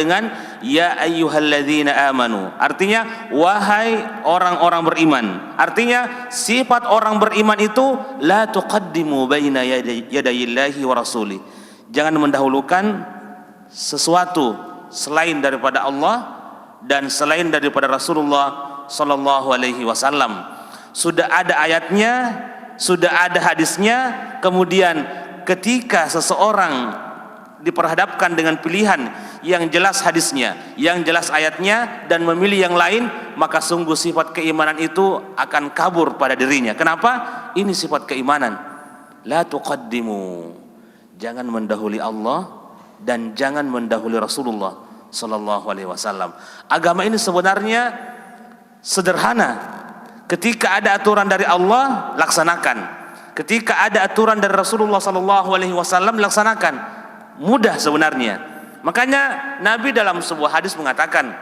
dengan ya ayyuhalladzina amanu, artinya wahai orang-orang beriman. Artinya sifat orang beriman itu la tuqaddimu baina yadayillahi wa rasuli, jangan mendahulukan sesuatu selain daripada Allah dan selain daripada Rasulullah sallallahu alaihi wasallam. Sudah ada ayatnya, sudah ada hadisnya, kemudian ketika seseorang diperhadapkan dengan pilihan yang jelas hadisnya, yang jelas ayatnya, dan memilih yang lain, maka sungguh sifat keimanan itu akan kabur pada dirinya. Kenapa? Ini sifat keimanan. La tuqaddimu, jangan mendahului Allah dan jangan mendahului Rasulullah sallallahu alaihi wasallam. Agama ini sebenarnya sederhana. Ketika ada aturan dari Allah, laksanakan. Ketika ada aturan dari Rasulullah sallallahu alaihi wasallam, laksanakan. Mudah sebenarnya. Makanya Nabi dalam sebuah hadis mengatakan,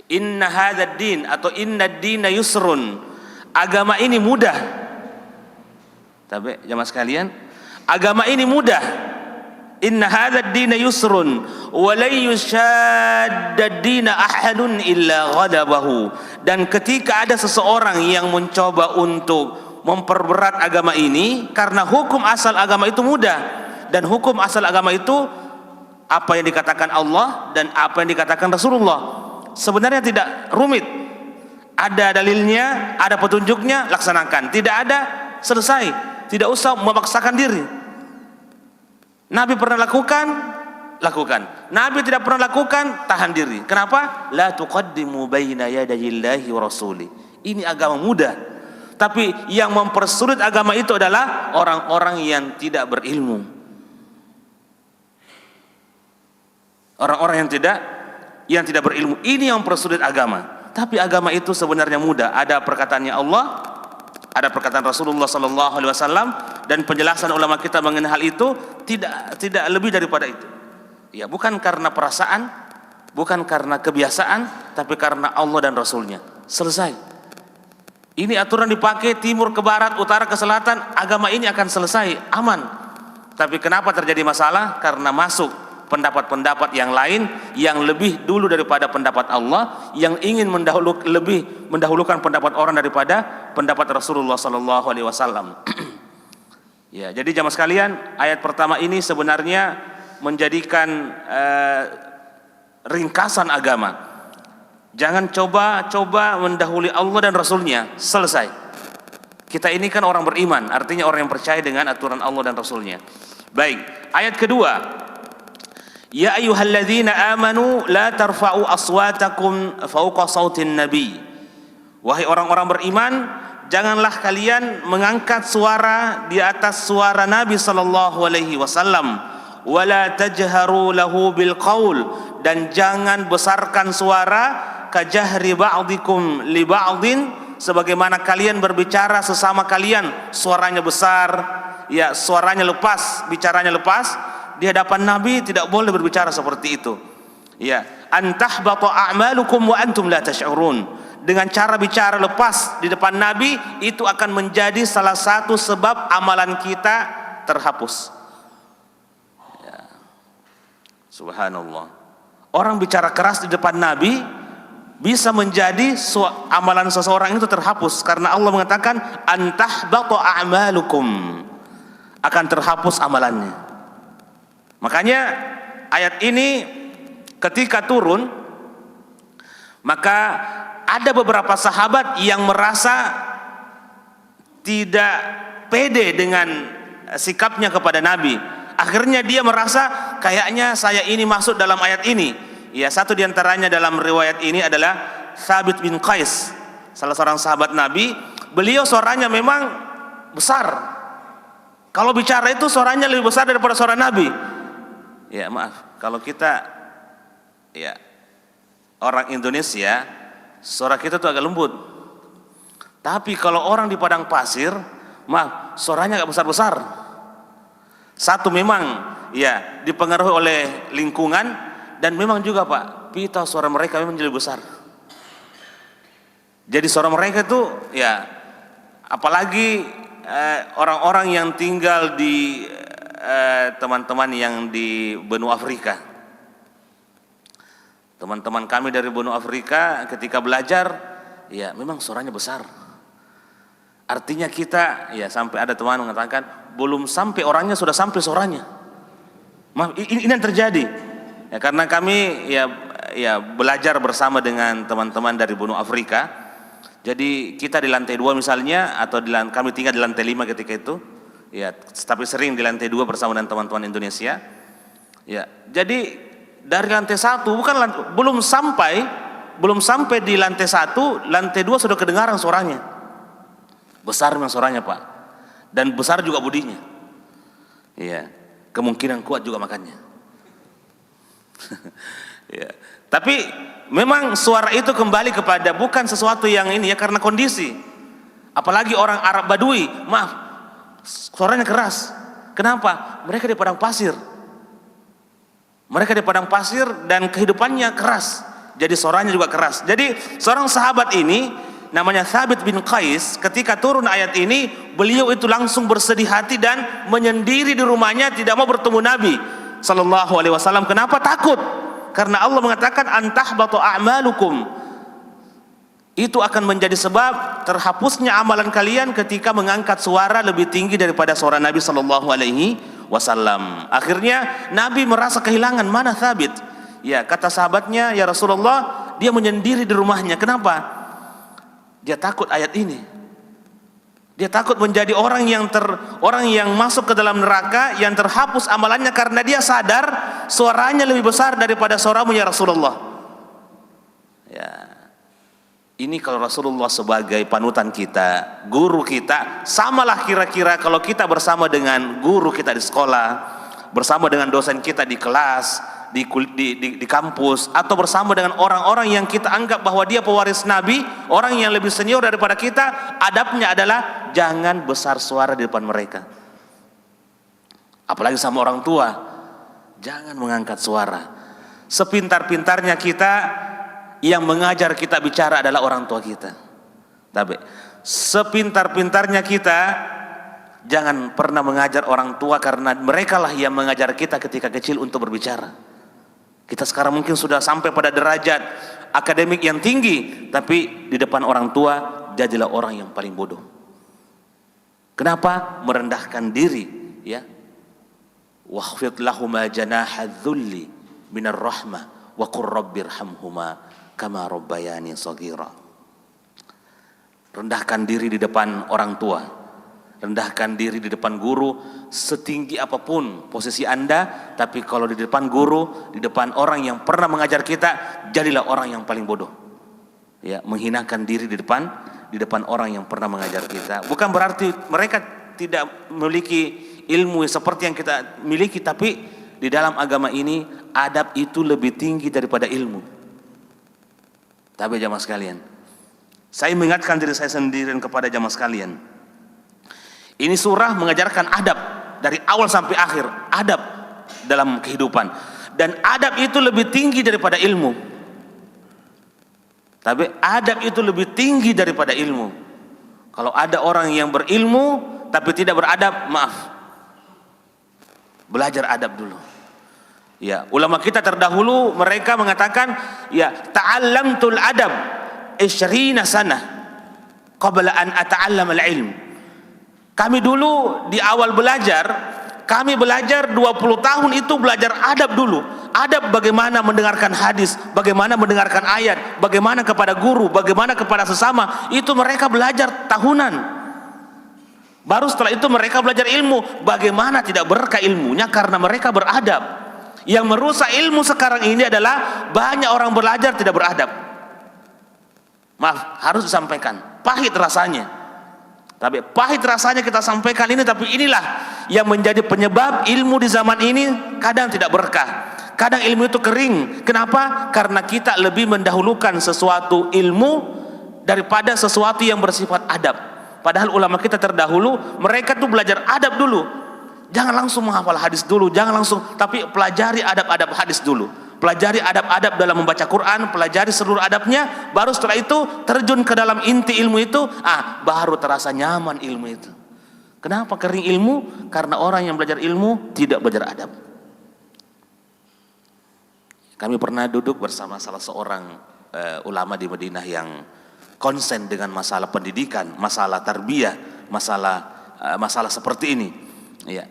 inna hadzal din atau inna dina yusrun, agama ini mudah. Tapi jemaah sekalian, agama ini mudah. Inna hadzal dina yusrun wa la yushaddad dina ahadun illa ghadabahu. Dan ketika ada seseorang yang mencoba untuk memperberat agama ini, karena hukum asal agama itu mudah. Dan hukum asal agama itu apa yang dikatakan Allah dan apa yang dikatakan Rasulullah. Sebenarnya tidak rumit. Ada dalilnya, ada petunjuknya, laksanakan. Tidak ada, selesai. Tidak usah memaksakan diri. Nabi pernah lakukan, lakukan. Nabi tidak pernah lakukan, tahan diri. Kenapa? La tuqaddimu baina yadayillahi wa rasuli. Ini agama mudah. Tapi yang mempersulit agama itu adalah orang-orang yang tidak berilmu. Orang-orang yang tidak berilmu, ini yang mempersulit agama. Tapi agama itu sebenarnya mudah. Ada perkataannya Allah, ada perkataan Rasulullah sallallahu alaihi wasallam, dan penjelasan ulama kita mengenai hal itu tidak lebih daripada itu. Ya, bukan karena perasaan, bukan karena kebiasaan, tapi karena Allah dan Rasulnya. Selesai. Ini aturan dipakai timur ke barat, utara ke selatan, agama ini akan selesai, aman. Tapi kenapa terjadi masalah? Karena masuk pendapat-pendapat yang lain yang lebih dulu daripada pendapat Allah, yang ingin lebih mendahulukan pendapat orang daripada pendapat Rasulullah sallallahu alaihi wasallam. Ya, jadi jamaah sekalian, ayat pertama ini sebenarnya menjadikan ringkasan agama. Jangan coba-coba mendahului Allah dan Rasulnya. Selesai. Kita ini kan orang beriman, artinya orang yang percaya dengan aturan Allah dan Rasulnya. Baik, ayat kedua, ya ayyuhalladzina amanu la tarfa'u aswatakum fawqa sautin nabi. Wahai orang-orang beriman, janganlah kalian mengangkat suara di atas suara Nabi sallallahu alaihi wasallam. Wala tajharu lahu bil qaul, dan jangan besarkan suara kajahri ba'dikum li ba'din, sebagaimana kalian berbicara sesama kalian, suaranya besar, ya suaranya lepas, bicaranya lepas. Di hadapan Nabi tidak boleh berbicara seperti itu. Ya, antahbata a'malukum wa antum la tash'urun. Dengan cara bicara lepas di depan Nabi, itu akan menjadi salah satu sebab amalan kita terhapus. Ya. Subhanallah. Orang bicara keras di depan Nabi bisa menjadi amalan seseorang itu terhapus, karena Allah mengatakan antahbata a'malukum, akan terhapus amalannya. Makanya ayat ini ketika turun, maka ada beberapa sahabat yang merasa tidak pede dengan sikapnya kepada Nabi. Akhirnya dia merasa kayaknya saya ini masuk dalam ayat ini. Ya, satu diantaranya dalam riwayat ini adalah Thabit bin Qais, salah seorang sahabat Nabi. Beliau suaranya memang besar. Kalau bicara itu suaranya lebih besar daripada suara Nabi. Ya maaf, kalau kita ya orang Indonesia, suara kita tuh agak lembut. Tapi kalau orang di padang pasir, maaf, suaranya agak besar-besar. Satu memang ya dipengaruhi oleh lingkungan, dan memang juga Pak, pita suara mereka memang jadi besar. Jadi suara mereka itu ya, apalagi orang-orang yang tinggal di teman-teman yang di benua Afrika. Teman-teman kami dari benua Afrika ketika belajar, ya memang suaranya besar. Artinya kita, ya sampai ada teman mengatakan, belum sampai orangnya sudah sampai suaranya. Ini yang terjadi. Ya, karena kami ya belajar bersama dengan teman-teman dari benua Afrika. Jadi kita di lantai 2 misalnya, atau kami tinggal di lantai 5 ketika itu. Ya, tapi sering di lantai 2 bersama dengan teman-teman Indonesia. Ya, jadi dari lantai 1 belum sampai di lantai 1, lantai 2 sudah kedengaran suaranya. Besar memang suaranya, Pak. Dan besar juga budinya. Ya, kemungkinan kuat juga makannya. Ya. Tapi memang suara itu kembali kepada bukan sesuatu yang ini ya, karena kondisi. Apalagi orang Arab Badui, maaf, suaranya keras. Kenapa? Mereka di padang pasir. Mereka di padang pasir dan kehidupannya keras. Jadi suaranya juga keras. Jadi seorang sahabat ini namanya Thabit bin Qais, ketika turun ayat ini, beliau itu langsung bersedih hati dan menyendiri di rumahnya, tidak mau bertemu Nabi sallallahu alaihi wasallam. Kenapa? Takut. Karena Allah mengatakan antahbatu a'malukum. Itu akan menjadi sebab terhapusnya amalan kalian ketika mengangkat suara lebih tinggi daripada suara Nabi sallallahu alaihi wasallam. Akhirnya Nabi merasa kehilangan, mana Thabit? Ya, kata sahabatnya, ya Rasulullah, dia menyendiri di rumahnya. Kenapa? Dia takut ayat ini. Dia takut menjadi orang yang masuk ke dalam neraka, yang terhapus amalannya karena dia sadar suaranya lebih besar daripada suaramu ya Rasulullah. Ya. Ini kalau Rasulullah sebagai panutan kita, guru kita, samalah kira-kira kalau kita bersama dengan guru kita di sekolah, bersama dengan dosen kita di kelas, di kampus, atau bersama dengan orang-orang yang kita anggap bahwa dia pewaris Nabi, orang yang lebih senior daripada kita, adabnya adalah jangan besar suara di depan mereka. Apalagi sama orang tua, jangan mengangkat suara. Sepintar-pintarnya kita, yang mengajar kita bicara adalah orang tua kita. Tapi sepintar-pintarnya kita, jangan pernah mengajar orang tua, karena merekalah yang mengajar kita ketika kecil untuk berbicara. Kita sekarang mungkin sudah sampai pada derajat akademik yang tinggi, tapi di depan orang tua jadilah orang yang paling bodoh. Kenapa? Merendahkan diri, ya. Wakhfid lahuma janaha dzulli minar rahmah wa qur rabbirhamhuma kama rabbayani shaghira. Rendahkan diri di depan orang tua, rendahkan diri di depan guru, setinggi apapun posisi Anda, tapi kalau di depan guru, di depan orang yang pernah mengajar kita, jadilah orang yang paling bodoh. Ya, menghinakan diri di depan orang yang pernah mengajar kita. Bukan berarti mereka tidak memiliki ilmu seperti yang kita miliki, tapi di dalam agama ini adab itu lebih tinggi daripada ilmu. Tapi jamaah sekalian, saya mengingatkan diri saya sendiri dan kepada jamaah sekalian, ini surah mengajarkan adab dari awal sampai akhir, adab dalam kehidupan, dan adab itu lebih tinggi daripada ilmu. Tapi adab itu lebih tinggi daripada ilmu. Kalau ada orang yang berilmu tapi tidak beradab, maaf, belajar adab dulu. Ya, ulama kita terdahulu mereka mengatakan, ya, ta'allamtul adab 20 sanah qabla an ata'allam al-ilm. Kami dulu di awal belajar, kami belajar 20 tahun itu belajar adab dulu. Adab bagaimana mendengarkan hadis, bagaimana mendengarkan ayat, bagaimana kepada guru, bagaimana kepada sesama. Itu mereka belajar tahunan. Baru setelah itu mereka belajar ilmu. Bagaimana tidak berkah ilmunya? Karena mereka beradab. Yang merusak ilmu sekarang ini adalah banyak orang belajar tidak beradab. Maaf, harus disampaikan, pahit rasanya. Tapi pahit rasanya kita sampaikan ini, tapi inilah yang menjadi penyebab ilmu di zaman ini kadang tidak berkah, kadang ilmu itu kering. Kenapa? Karena kita lebih mendahulukan sesuatu ilmu daripada sesuatu yang bersifat adab. Padahal ulama kita terdahulu mereka tuh belajar adab dulu. Jangan langsung menghafal hadis dulu, jangan langsung, tapi pelajari adab-adab hadis dulu. Pelajari adab-adab dalam membaca Quran, pelajari seluruh adabnya, baru setelah itu terjun ke dalam inti ilmu itu, baru terasa nyaman ilmu itu. Kenapa kering ilmu? Karena orang yang belajar ilmu tidak belajar adab. Kami pernah duduk bersama salah seorang ulama di Madinah yang konsen dengan masalah pendidikan, masalah tarbiyah, masalah seperti ini. Ya,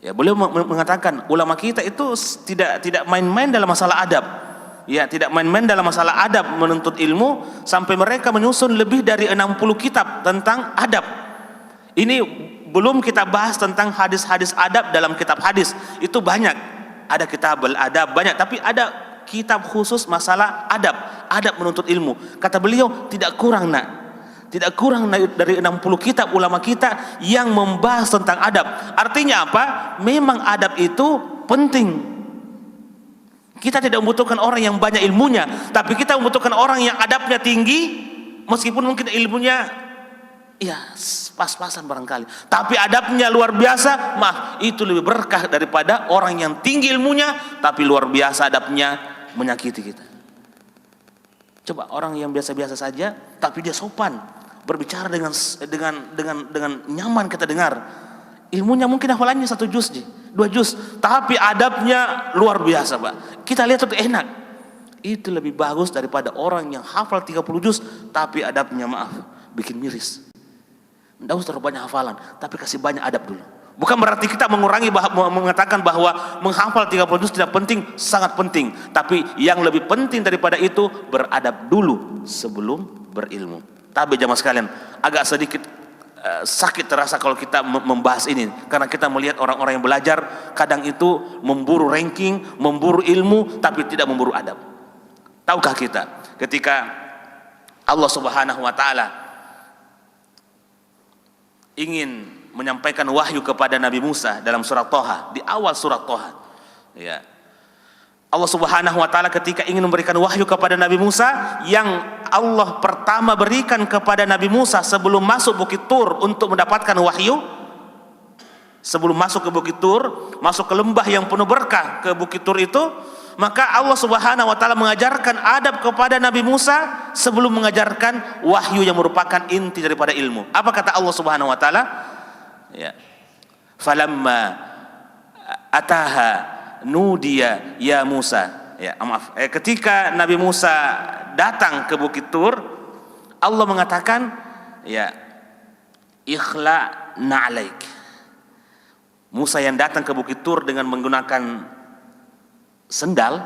ya, beliau mengatakan ulama kita itu tidak main-main dalam masalah adab. Ya, tidak main-main dalam masalah adab menuntut ilmu, sampai mereka menyusun lebih dari 60 kitab tentang adab. Ini belum kita bahas tentang hadis-hadis adab dalam kitab hadis. Itu banyak. Ada kitab al-adab banyak, tapi ada kitab khusus masalah adab menuntut ilmu. Kata beliau, tidak kurang dari 60 kitab ulama kita yang membahas tentang adab. Artinya apa? Memang adab itu penting. Kita tidak membutuhkan orang yang banyak ilmunya, tapi kita membutuhkan orang yang adabnya tinggi, meskipun mungkin ilmunya ya pas-pasan barangkali, tapi adabnya luar biasa. Maaf, itu lebih berkah daripada orang yang tinggi ilmunya tapi luar biasa adabnya menyakiti kita. Coba orang yang biasa-biasa saja tapi dia sopan, berbicara dengan nyaman kita dengar. Ilmunya mungkin hafalannya 1 juz, 2 juz, tapi adabnya luar biasa, Pak. Kita lihat itu enak. Itu lebih bagus daripada orang yang hafal 30 juz tapi adabnya maaf bikin miris. Tidak usah terlalu banyak hafalan, tapi kasih banyak adab dulu. Bukan berarti kita mengatakan bahwa menghafal 30 juz tidak penting, sangat penting. Tapi yang lebih penting daripada itu, beradab dulu sebelum berilmu. Tapi jamaah sekalian, agak sedikit sakit terasa kalau kita membahas ini, karena kita melihat orang-orang yang belajar kadang itu memburu ranking, memburu ilmu, tapi tidak memburu adab. Tahukah kita ketika Allah Subhanahu wa taala ingin menyampaikan wahyu kepada Nabi Musa dalam surat Thaha, di awal surat Thaha, ya, Allah Subhanahu wa taala ketika ingin memberikan wahyu kepada Nabi Musa, yang Allah pertama berikan kepada Nabi Musa sebelum masuk Bukit Tur untuk mendapatkan wahyu, sebelum masuk ke Bukit Tur, masuk ke lembah yang penuh berkah ke Bukit Tur itu, maka Allah Subhanahu wa taala mengajarkan adab kepada Nabi Musa sebelum mengajarkan wahyu yang merupakan inti daripada ilmu. Apa kata Allah Subhanahu wa taala? Ya. Falamma ataha nudiya ya Musa. Ya, maaf. Ketika Nabi Musa datang ke Bukit Tur, Allah mengatakan, ya, ikhla na'alaik. Musa yang datang ke Bukit Tur dengan menggunakan sendal,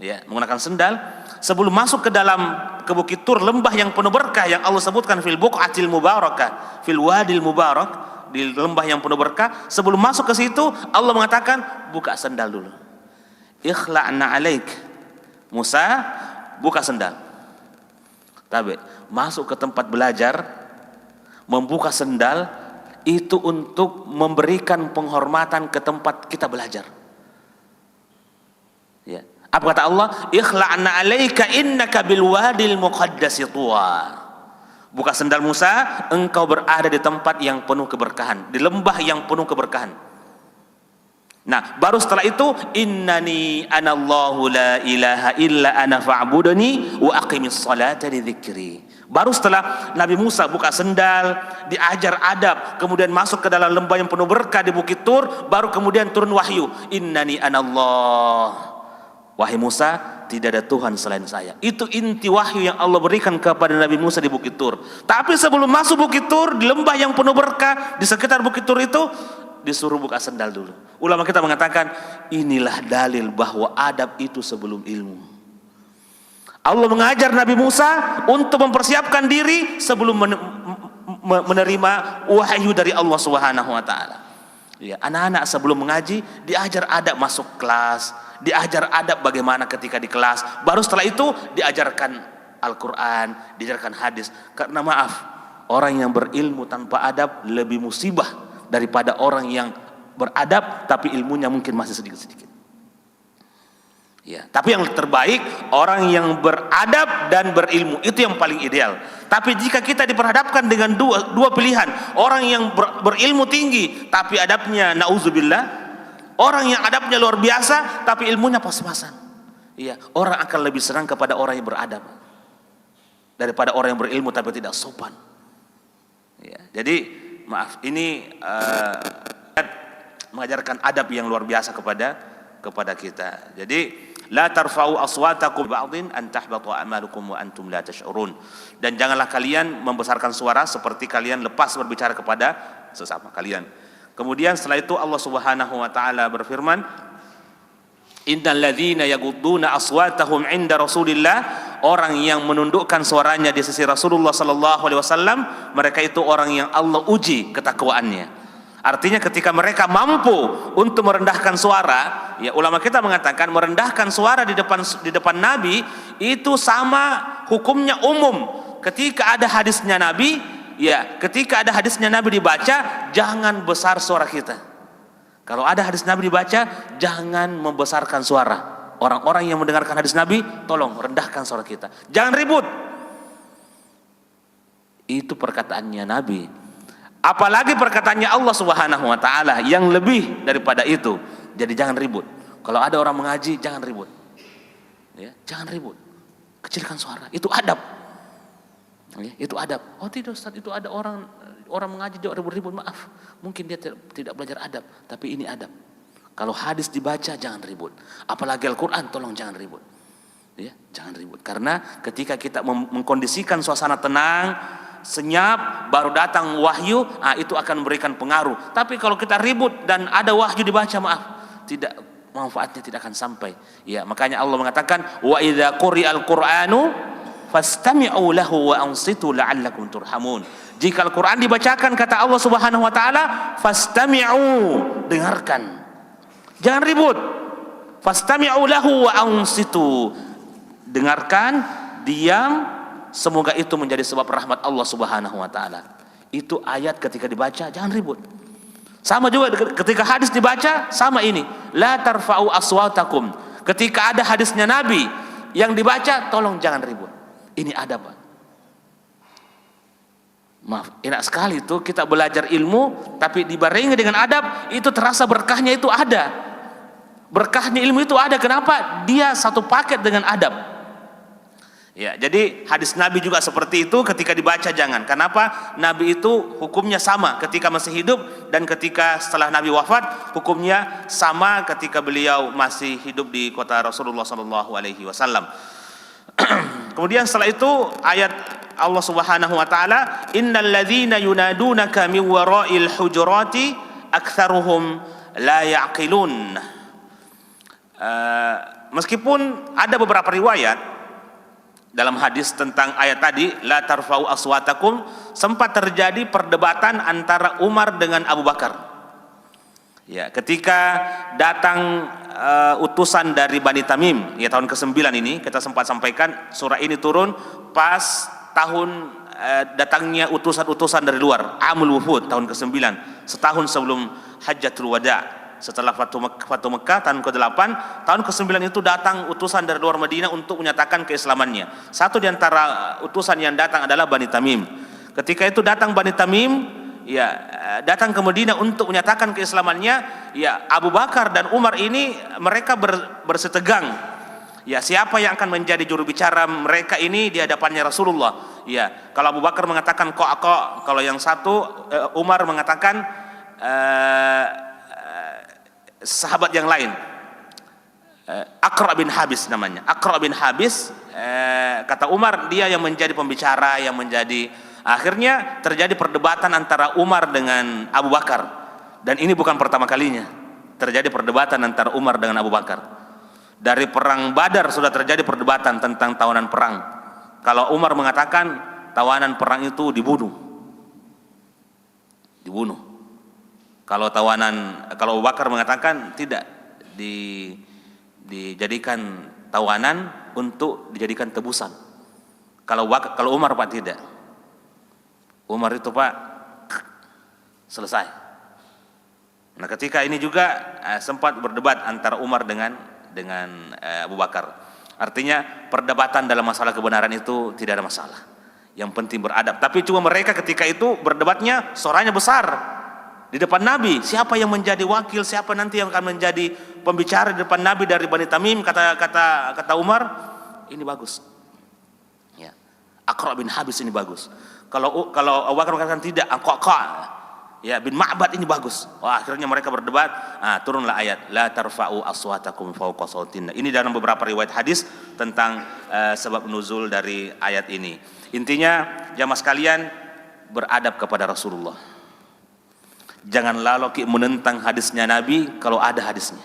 ya, menggunakan sendal, sebelum masuk ke Bukit Tur, lembah yang penuh berkah yang Allah sebutkan fil buq'atil mubarakah, fil wadil mubarak, di lembah yang penuh berkah, sebelum masuk ke situ Allah mengatakan, buka sendal dulu. Ikhla'na alaik. Musa, buka sendal. Tapi masuk ke tempat belajar, membuka sendal itu untuk memberikan penghormatan ke tempat kita belajar. Ya. Apa kata Allah? Ikhla'na alaika innaka bil wadil muqaddasi tuwa. Buka sendal Musa, engkau berada di tempat yang penuh keberkahan, di lembah yang penuh keberkahan. Nah, baru setelah itu, innani anallahu la ilaha illa ana fa'budani wa aqimis salata li dzikri. Baru setelah Nabi Musa buka sendal, diajar adab, kemudian masuk ke dalam lembah yang penuh berkah di Bukit Tur, baru kemudian turun wahyu, innani anallah. Wahai Musa, tidak ada Tuhan selain saya. Itu inti wahyu yang Allah berikan kepada Nabi Musa di Bukit Tur. Tapi sebelum masuk Bukit Tur, di lembah yang penuh berkah, di sekitar Bukit Tur itu, disuruh buka sendal dulu. Ulama kita mengatakan, inilah dalil bahwa adab itu sebelum ilmu. Allah mengajar Nabi Musa untuk mempersiapkan diri sebelum menerima wahyu dari Allah Subhanahu wa taala. Ya, anak-anak sebelum mengaji diajar adab masuk kelas, diajar adab bagaimana ketika di kelas. Baru setelah itu diajarkan Al-Quran, diajarkan hadis. Karena maaf, orang yang berilmu tanpa adab lebih musibah daripada orang yang beradab tapi ilmunya mungkin masih sedikit-sedikit. Ya, tapi yang terbaik orang yang beradab dan berilmu, itu yang paling ideal. Tapi jika kita diperhadapkan dengan dua pilihan, orang yang berilmu tinggi tapi adabnya nauzubillah, orang yang adabnya luar biasa tapi ilmunya pas-pasan, iya, orang akan lebih senang kepada orang yang beradab daripada orang yang berilmu tapi tidak sopan. Ya, jadi maaf, ini mengajarkan adab yang luar biasa kepada kita. Jadi La tarfa'u aswatakum ba'dhin an tahbatu a'malukum wa antum la tash'urun. Dan janganlah kalian membesarkan suara seperti kalian lepas berbicara kepada sesama kalian. Kemudian setelah itu Allah Subhanahu wa taala berfirman, Innal ladzina yaghudduna aswatahum 'inda Rasulillah, orang yang menundukkan suaranya di sisi Rasulullah sallallahu alaihi wasallam, mereka itu orang yang Allah uji ketakwaannya. Artinya ketika mereka mampu untuk merendahkan suara, ya ulama kita mengatakan merendahkan suara di depan Nabi itu sama hukumnya umum. Ketika ada hadisnya Nabi, ya ketika ada hadisnya Nabi dibaca, jangan besar suara kita. Kalau ada hadis Nabi dibaca, jangan membesarkan suara. Orang-orang yang mendengarkan hadis Nabi, tolong rendahkan suara kita. Jangan ribut. Itu perkataannya Nabi. Apalagi perkataannya Allah Subhanahu wa taala yang lebih daripada itu. Jadi jangan ribut. Kalau ada orang mengaji, jangan ribut. Ya, jangan ribut. Kecilkan suara. Itu adab. Ya, itu adab. Oh tidak Ustaz, itu ada orang mengaji dia ribut-ribut, maaf. Mungkin dia tidak belajar adab, tapi ini adab. Kalau hadis dibaca jangan ribut. Apalagi Al-Qur'an, tolong jangan ribut. Ya, jangan ribut. Karena ketika kita mengkondisikan suasana tenang, senyap, baru datang wahyu, itu akan memberikan pengaruh. Tapi kalau kita ribut dan ada wahyu dibaca, maaf, tidak, manfaatnya tidak akan sampai. Ya, makanya Allah mengatakan, wa idza quri'al Qur'anu fastami'u lahu wa ansitu la'allakum turhamun. Jika Al-Qur'an dibacakan, kata Allah Subhanahu wa taala, fastami'u, dengarkan. Jangan ribut. Fastami'u lahu wa ansitu. Dengarkan, diam. Semoga itu menjadi sebab rahmat Allah Subhanahu wa taala. Itu ayat ketika dibaca jangan ribut. Sama juga ketika hadis dibaca, sama ini. La tarfa'u aswatakum. Ketika ada hadisnya Nabi yang dibaca, tolong jangan ribut. Ini adab. Maaf, enak sekali itu kita belajar ilmu tapi dibarengi dengan adab, itu terasa berkahnya itu ada. Berkahnya ilmu itu ada. Kenapa? Dia satu paket dengan adab. Ya, jadi hadis Nabi juga seperti itu, ketika dibaca jangan. Kenapa? Nabi itu hukumnya sama ketika masih hidup dan ketika setelah Nabi wafat, hukumnya sama ketika beliau masih hidup di kota Rasulullah sallallahu alaihi wasallam. Kemudian setelah itu ayat Allah Subhanahu wa taala, innal ladzina yunadunaka min wara'il hujurati aktsaruhum la ya'qilun. Meskipun ada beberapa riwayat dalam hadis tentang ayat tadi, la tarfa'u aswatakum, sempat terjadi perdebatan antara Umar dengan Abu Bakar. Ya, ketika datang utusan dari Bani Tamim, ya tahun ke-9 ini kita sempat sampaikan, surah ini turun pas tahun datangnya utusan-utusan dari luar, Amul Wufud tahun ke-9, setahun sebelum Hajjatul Wada. Setelah Fatu Mekah tahun ke-8, tahun ke-9 itu datang utusan dari luar Madinah untuk menyatakan keislamannya. Satu di antara utusan yang datang adalah Bani Tamim. Ketika itu datang Bani Tamim, ya datang ke Madinah untuk menyatakan keislamannya, ya Abu Bakar dan Umar ini mereka bersetegang. Ya, siapa yang akan menjadi juru bicara mereka ini di hadapannya Rasulullah? Ya, kalau Abu Bakar mengatakan kok, kalau yang satu Umar mengatakan sahabat yang lain, Aqra bin Habis namanya. Aqra bin Habis, kata Umar, dia yang menjadi pembicara, yang menjadi, akhirnya terjadi perdebatan antara Umar dengan Abu Bakar. Dan ini bukan pertama kalinya terjadi perdebatan antara Umar dengan Abu Bakar. Dari perang Badar sudah terjadi perdebatan tentang tawanan perang. Kalau Umar mengatakan tawanan perang itu dibunuh. Kalau Abu Bakar mengatakan tidak, dijadikan tawanan untuk dijadikan tebusan. Kalau Umar Pak tidak. Umar itu Pak selesai. Nah, ketika ini juga sempat berdebat antara Umar dengan Abu Bakar. Artinya perdebatan dalam masalah kebenaran itu tidak ada masalah. Yang penting beradab. Tapi cuma mereka ketika itu berdebatnya suaranya besar. Di depan Nabi, siapa yang menjadi wakil, siapa nanti yang akan menjadi pembicara di depan Nabi dari Bani Tamim, kata Umar, ini bagus. Ya. Aqra bin Habis ini bagus. Kalau Abu Bakar mengatakan tidak, Ya, bin Ma'bad ini bagus. Wah, akhirnya mereka berdebat. Turunlah ayat la tarfa'u aswatakum fawqa sautin. Ini dalam beberapa riwayat hadis tentang sebab nuzul dari ayat ini. Intinya, jamaah sekalian, beradab kepada Rasulullah. Jangan lalu menentang hadisnya Nabi kalau ada hadisnya.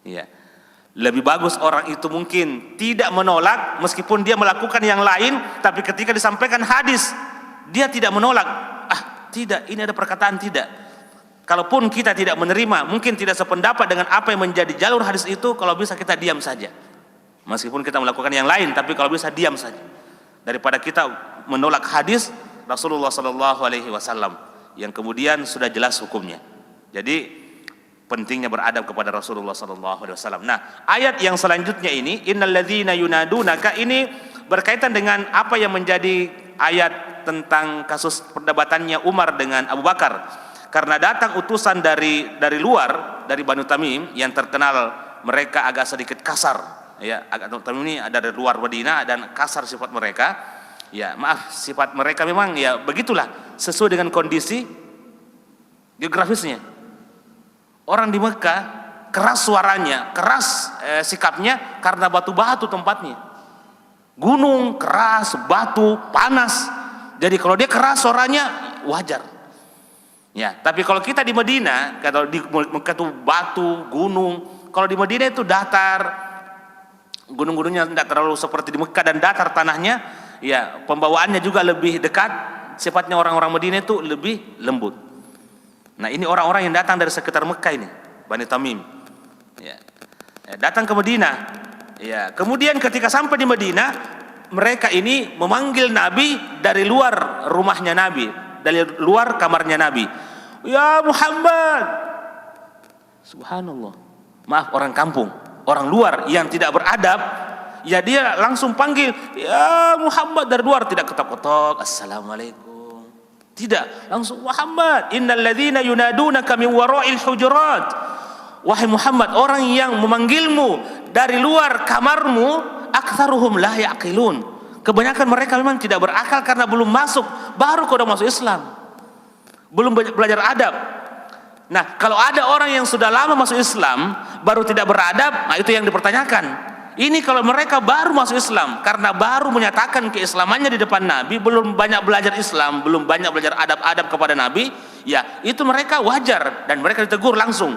Ya. Lebih bagus orang itu mungkin tidak menolak meskipun dia melakukan yang lain, tapi ketika disampaikan hadis dia tidak menolak. Tidak, ini ada perkataan tidak. Kalaupun kita tidak menerima, mungkin tidak sependapat dengan apa yang menjadi jalur hadis itu, kalau bisa kita diam saja. Meskipun kita melakukan yang lain, tapi kalau bisa diam saja. Daripada kita menolak hadis Rasulullah SAW yang kemudian sudah jelas hukumnya. Jadi pentingnya beradab kepada Rasulullah SAW. Nah, ayat yang selanjutnya ini, innalladzina yunadunaka, ini berkaitan dengan apa yang menjadi ayat tentang kasus perdebatannya Umar dengan Abu Bakar. Karena datang utusan dari luar, dari Banu Tamim yang terkenal mereka agak sedikit kasar. Ya, agak Tamim ini ada dari luar Madinah dan kasar sifat mereka. Ya, maaf, sifat mereka memang ya begitulah, sesuai dengan kondisi geografisnya. Orang di Mekah keras suaranya, keras sikapnya karena batu-batu tempatnya. Gunung keras, batu panas. Jadi kalau dia keras suaranya wajar. Ya, tapi kalau kita di Madinah, kalau di Mekah itu batu, gunung. Kalau di Madinah itu datar, gunung-gunungnya tidak terlalu seperti di Mekah dan datar tanahnya. Ya, pembawaannya juga lebih dekat. Sifatnya orang-orang Madinah itu lebih lembut. Nah, ini orang-orang yang datang dari sekitar Mekah ini, Bani Tamim. Ya, datang ke Madinah. Ya, kemudian ketika sampai di Madinah, mereka ini memanggil Nabi dari luar rumahnya Nabi, dari luar kamarnya Nabi. Ya Muhammad. Subhanallah. Maaf, orang kampung, orang luar yang tidak beradab, ya dia langsung panggil, ya Muhammad dari luar, tidak ketok-ketok, assalamualaikum. Tidak, langsung Muhammad, innalladzina yunadunaka min wara'il hujurat. Wahai Muhammad, orang yang memanggilmu dari luar kamarmu, aktsaruhum la yaqilun. Kebanyakan mereka memang tidak berakal karena belum masuk, baru kau udah masuk Islam. Belum belajar adab. Nah, kalau ada orang yang sudah lama masuk Islam baru tidak beradab, nah itu yang dipertanyakan. Ini kalau mereka baru masuk Islam karena baru menyatakan keislamannya di depan Nabi, belum banyak belajar Islam, belum banyak belajar adab-adab kepada Nabi, ya itu mereka wajar dan mereka ditegur langsung.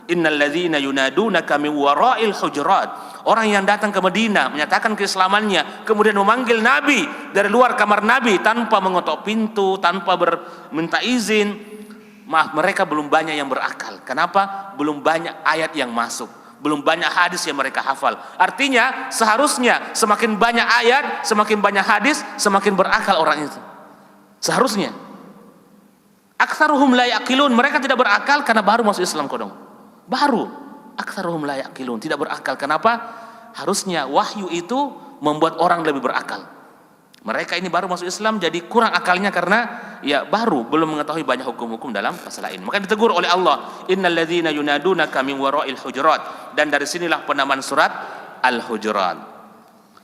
Innalladzina yunadunaka min wara'il hujurat. Orang yang datang ke Madinah menyatakan keislamannya, kemudian memanggil Nabi dari luar kamar Nabi tanpa mengetok pintu, tanpa minta izin. Maaf, mereka belum banyak yang berakal. Kenapa? Belum banyak ayat yang masuk, belum banyak hadis yang mereka hafal. Artinya seharusnya semakin banyak ayat, semakin banyak hadis, semakin berakal orang itu. Seharusnya. Aktsaruhum la yaqilun, mereka tidak berakal karena baru masuk Islam kodong. Baru. Aktsaruhum la yaqilun, tidak berakal. Kenapa? Harusnya wahyu itu membuat orang lebih berakal. Mereka ini baru masuk Islam jadi kurang akalnya karena ya baru belum mengetahui banyak hukum-hukum dalam masalah ini. Maka ditegur oleh Allah, innalladzina yunadunaka min wara'il hujurat. Dan dari sinilah penamaan surat Al-Hujurat.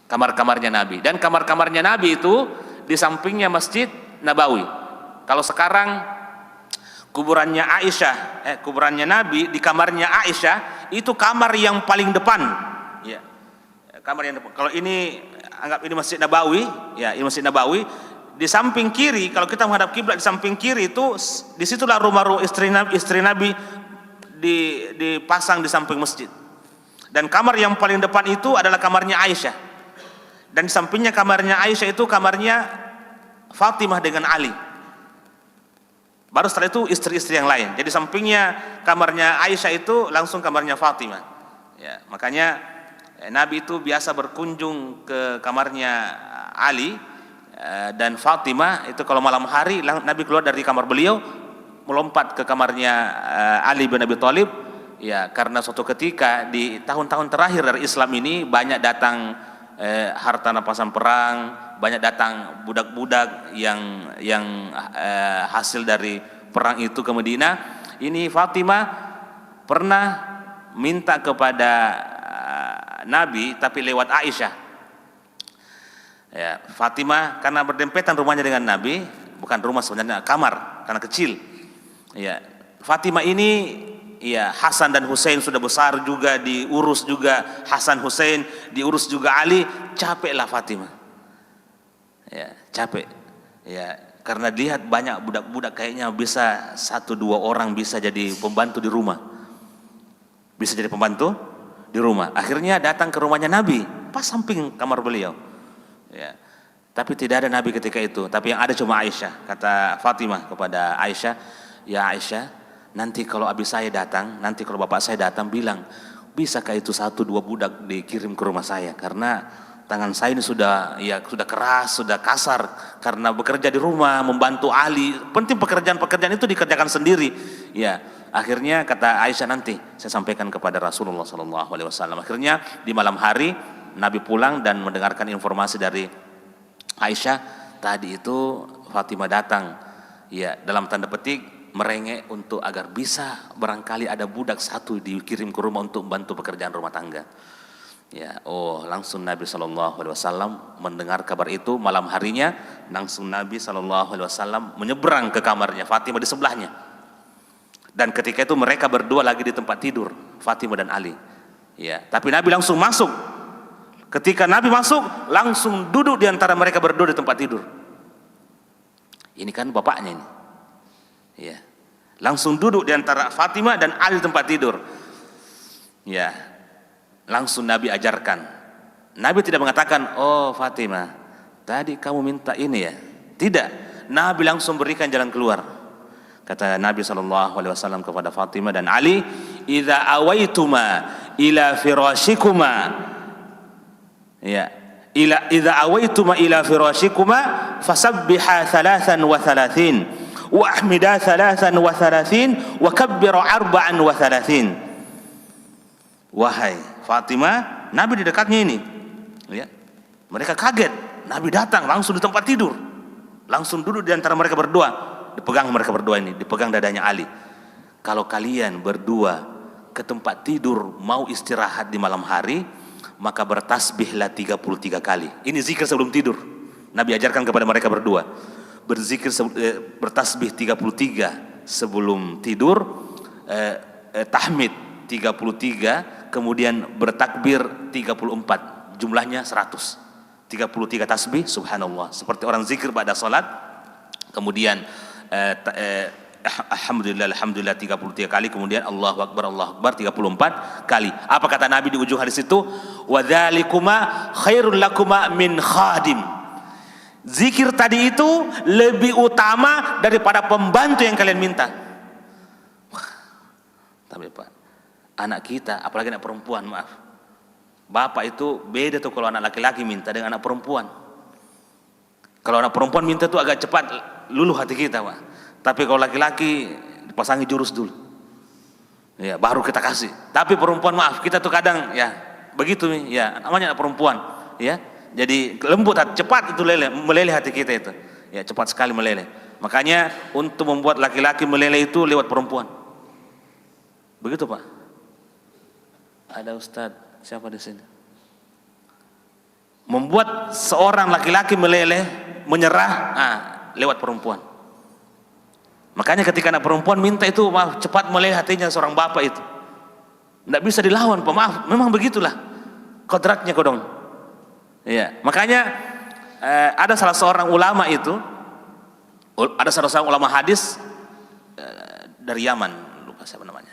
Kamar-kamarnya Nabi. Dan kamar-kamarnya Nabi itu di sampingnya Masjid Nabawi. Kalau sekarang kuburannya Aisyah, kuburannya Nabi di kamarnya Aisyah itu kamar yang paling depan. Ya. Kamar yang depan. Kalau ini anggap ini Masjid Nabawi, ya ini Masjid Nabawi. Di samping kiri, kalau kita menghadap kiblat di samping kiri itu, disitulah rumah istri Nabi dipasang di samping masjid. Dan kamar yang paling depan itu adalah kamarnya Aisyah. Dan di sampingnya kamarnya Aisyah itu kamarnya Fatimah dengan Ali. Baru setelah itu istri-istri yang lain. Jadi sampingnya kamarnya Aisyah itu langsung kamarnya Fatimah. Ya, makanya Nabi itu biasa berkunjung ke kamarnya Ali dan Fatimah itu kalau malam hari Nabi keluar dari kamar beliau melompat ke kamarnya Ali bin Abi Thalib. Ya, karena suatu ketika di tahun-tahun terakhir dari Islam ini banyak datang harta rampasan perang, banyak datang budak-budak yang hasil dari perang itu ke Madinah. Ini Fatimah pernah minta kepada Nabi tapi lewat Aisyah. Ya, Fatimah karena berdempetan rumahnya dengan Nabi, bukan rumah sebenarnya, kamar karena kecil. Ya, Fatimah ini ya Hasan dan Husain sudah besar juga, diurus juga Hasan Husain, diurus juga Ali, capeklah Fatimah. Ya, capek. Ya, karena lihat banyak budak-budak kayaknya bisa 1-2 orang bisa jadi pembantu di rumah. Bisa jadi pembantu di rumah. Akhirnya datang ke rumahnya Nabi, pas samping kamar beliau. Ya. Tapi tidak ada Nabi ketika itu. Tapi yang ada cuma Aisyah. Kata Fatimah kepada Aisyah, ya Aisyah, nanti kalau abis saya datang, nanti kalau bapak saya datang bilang, bisakah itu 1-2 budak dikirim ke rumah saya? Karena tangan saya ini sudah keras, sudah kasar karena bekerja di rumah, membantu Ali. Penting pekerjaan-pekerjaan itu dikerjakan sendiri. Ya, akhirnya kata Aisyah, nanti saya sampaikan kepada Rasulullah SAW. Akhirnya di malam hari Nabi pulang dan mendengarkan informasi dari Aisyah, tadi itu Fatimah datang, ya dalam tanda petik merengek untuk agar bisa barangkali ada budak 1 dikirim ke rumah untuk membantu pekerjaan rumah tangga. Ya, langsung Nabi SAW mendengar kabar itu. Malam harinya langsung Nabi SAW menyeberang ke kamarnya, Fatimah di sebelahnya. Dan ketika itu mereka berdua lagi di tempat tidur, Fatimah dan Ali. Ya, tapi Nabi langsung masuk. Ketika Nabi masuk, langsung duduk di antara mereka berdua di tempat tidur. Ini kan bapaknya ini. Ya. Langsung duduk di antara Fatimah dan Ali di tempat tidur. Ya. Langsung Nabi ajarkan. Nabi tidak mengatakan, "Oh Fatimah, tadi kamu minta ini ya?" Tidak. Nabi langsung berikan jalan keluar. Kata Nabi SAW kepada Fatimah dan Ali, "Idza awaituma ila firashikuma." Ya, idza awaituma ila firashikuma fasabbiha 33 wa ahmida 33 wa kabbira 34. Wahai Fatimah, Nabi di dekatnya ini. Ya. Mereka kaget, Nabi datang langsung di tempat tidur. Langsung duduk di antara mereka berdua. Dipegang mereka berdua ini, dipegang dadanya Ali. Kalau kalian berdua ke tempat tidur mau istirahat di malam hari, maka bertasbihlah 33 kali. Ini zikir sebelum tidur. Nabi ajarkan kepada mereka berdua. Berzikir bertasbih 33 sebelum tidur, tahmid 33, kemudian bertakbir 34. Jumlahnya 100. 33 tasbih subhanallah, seperti orang zikir pada salat. Kemudian alhamdulillah 33 kali, kemudian Allahu Akbar 34 kali. Apa kata Nabi di ujung hadis itu? Wa dzalikuma khairul lakuma min khadim. Zikir tadi itu lebih utama daripada pembantu yang kalian minta. Wah, tapi Pak, anak kita, apalagi anak perempuan, maaf, bapak itu beda tuh kalau anak laki-laki minta dengan anak perempuan. Kalau anak perempuan minta tuh agak cepat luluh hati kita, Pak. Tapi kalau laki-laki dipasangi jurus dulu, ya baru kita kasih. Tapi perempuan, maaf, kita tuh kadang ya begitu nih, ya namanya anak perempuan, ya. Jadi lembut, cepat itu meleleh hati kita itu, ya cepat sekali meleleh. Makanya untuk membuat laki-laki meleleh itu lewat perempuan. Begitu Pak. Ada Ustadz siapa di sini? Membuat seorang laki-laki meleleh, menyerah, lewat perempuan. Makanya ketika anak perempuan minta itu, maaf, cepat meleleh hatinya seorang bapak itu. Tidak bisa dilawan, Pak. Maaf, memang begitulah kodratnya kodong. Ya, makanya ada salah seorang ulama itu, ada salah seorang ulama hadis dari Yaman, lupa siapa namanya.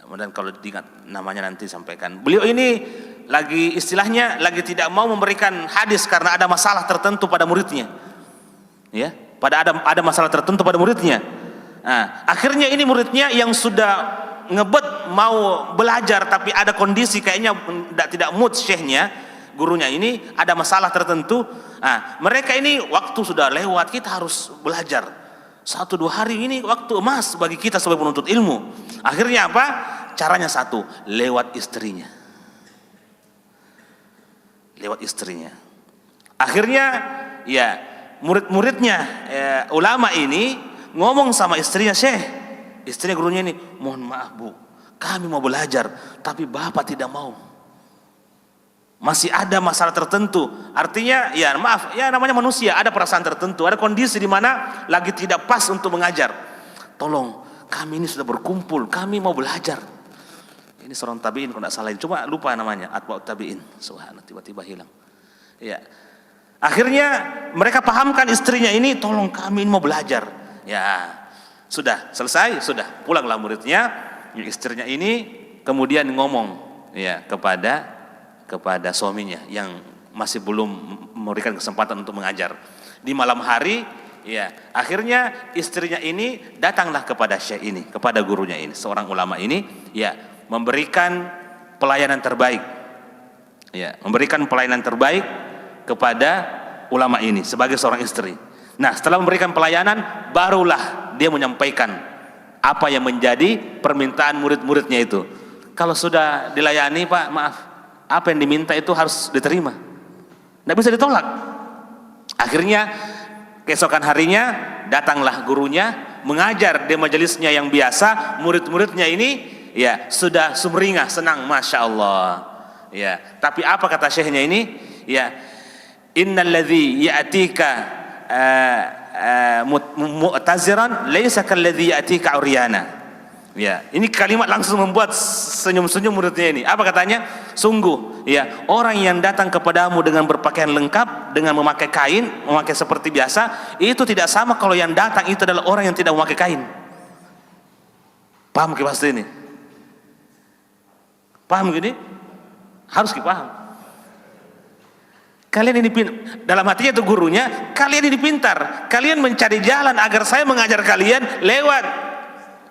Kemudian kalau diingat namanya nanti sampaikan. Beliau ini lagi istilahnya lagi tidak mau memberikan hadis karena ada masalah tertentu pada muridnya. Ya, ada masalah tertentu pada muridnya. Nah, akhirnya ini muridnya yang sudah ngebet mau belajar tapi ada kondisi kayaknya tidak mood syekhnya, gurunya ini ada masalah tertentu. Nah, mereka ini waktu sudah lewat, kita harus belajar. 1-2 hari ini waktu emas bagi kita sebagai penuntut ilmu. Akhirnya apa? Caranya satu, lewat istrinya. Lewat istrinya. Akhirnya ya murid-muridnya ulama ini ngomong sama istrinya, "Syekh," istrinya gurunya ini, "mohon maaf Bu, kami mau belajar tapi bapak tidak mau." Masih ada masalah tertentu. Artinya ya maaf, ya namanya manusia, ada perasaan tertentu, ada kondisi di mana lagi tidak pas untuk mengajar. Tolong, kami ini sudah berkumpul, kami mau belajar. Ini seorang tabi'in kalau tidak salah, cuma lupa namanya, atba'ut tabi'in. Subhanallah, tiba-tiba hilang. Ya. Akhirnya mereka pahamkan istrinya ini, tolong kami ini mau belajar. Ya, sudah selesai, sudah pulanglah muridnya, istrinya ini kemudian ngomong ya kepada suaminya yang masih belum memberikan kesempatan untuk mengajar. Di malam hari, ya, akhirnya istrinya ini datanglah kepada syekh ini, kepada gurunya ini, seorang ulama ini, ya, memberikan pelayanan terbaik. Ya, memberikan pelayanan terbaik kepada ulama ini sebagai seorang istri. Nah, setelah memberikan pelayanan, barulah dia menyampaikan apa yang menjadi permintaan murid-muridnya itu. Kalau sudah dilayani, Pak, maaf, apa yang diminta itu harus diterima, tidak bisa ditolak. Akhirnya keesokan harinya datanglah gurunya mengajar di majelisnya yang biasa. Murid-muridnya ini ya sudah sumringah, senang, masya Allah. Ya, tapi apa kata syekhnya ini? Ya, innalladzi ya'tika mu'taziran laisa kalladzi ya'tika uryana. Ya, ini kalimat langsung membuat senyum-senyum muridnya ini. Apa katanya? Sungguh, ya, orang yang datang kepadamu dengan berpakaian lengkap, dengan memakai kain, memakai seperti biasa, itu tidak sama kalau yang datang itu adalah orang yang tidak memakai kain. Paham ke pasti ini? Paham gini? Harus dipaham. Kalian ini dalam hatinya itu gurunya, kalian ini pintar. Kalian mencari jalan agar saya mengajar kalian lewat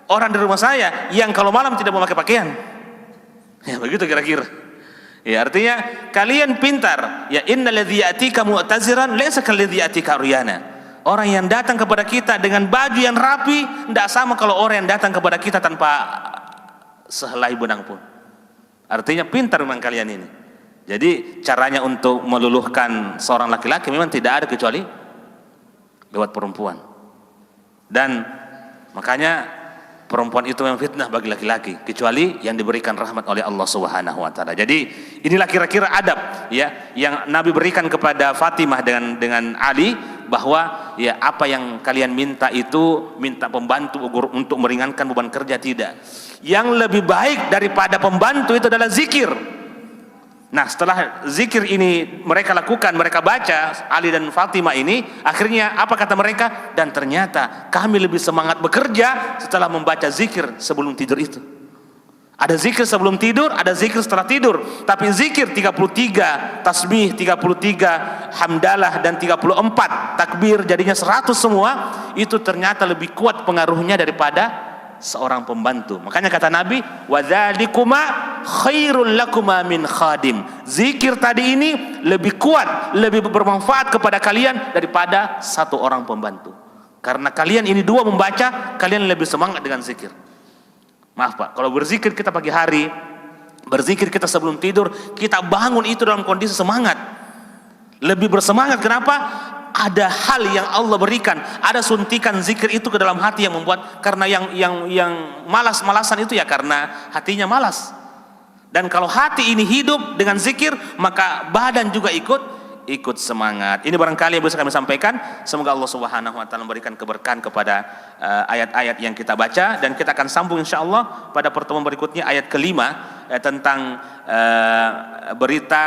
orang di rumah saya yang kalau malam tidak memakai pakaian. Ya begitu kira-kira. Ya artinya kalian pintar. Ya innalladzi ya'tika mu'taziran laysa kalladzi ya'tika uryana. Orang yang datang kepada kita dengan baju yang rapi tidak sama kalau orang yang datang kepada kita tanpa sehelai benang pun. Artinya pintar memang kalian ini. Jadi caranya untuk meluluhkan seorang laki-laki memang tidak ada kecuali lewat perempuan. Dan makanya perempuan itu memang fitnah bagi laki-laki kecuali yang diberikan rahmat oleh Allah Subhanahu wa taala. Jadi inilah kira-kira adab ya yang Nabi berikan kepada Fatimah dengan Ali, bahwa ya apa yang kalian minta itu minta pembantu untuk meringankan beban kerja, tidak. Yang lebih baik daripada pembantu itu adalah zikir. Nah, setelah zikir ini mereka lakukan, mereka baca, Ali dan Fatimah ini, akhirnya apa kata mereka? Dan ternyata kami lebih semangat bekerja setelah membaca zikir sebelum tidur itu. Ada zikir sebelum tidur, ada zikir setelah tidur. Tapi zikir 33, tasbih 33, hamdalah dan 34 takbir jadinya 100 semua, itu ternyata lebih kuat pengaruhnya daripada seorang pembantu. Makanya kata Nabi, wadzadzlikuma khairul lakuma min khadim. Zikir tadi ini lebih kuat, lebih bermanfaat kepada kalian daripada satu orang pembantu. Karena kalian ini dua membaca, kalian lebih semangat dengan zikir. Maaf Pak, kalau berzikir kita pagi hari, berzikir kita sebelum tidur, kita bangun itu dalam kondisi semangat. Lebih bersemangat, kenapa? Ada hal yang Allah berikan, ada suntikan zikir itu ke dalam hati yang membuat, karena yang malas-malasan itu ya karena hatinya malas. Dan kalau hati ini hidup dengan zikir, maka badan juga ikut semangat. Ini barangkali yang bisa kami sampaikan. Semoga Allah Subhanahu wa taala memberikan keberkahan kepada ayat-ayat yang kita baca, dan kita akan sambung insyaallah pada pertemuan berikutnya ayat kelima tentang berita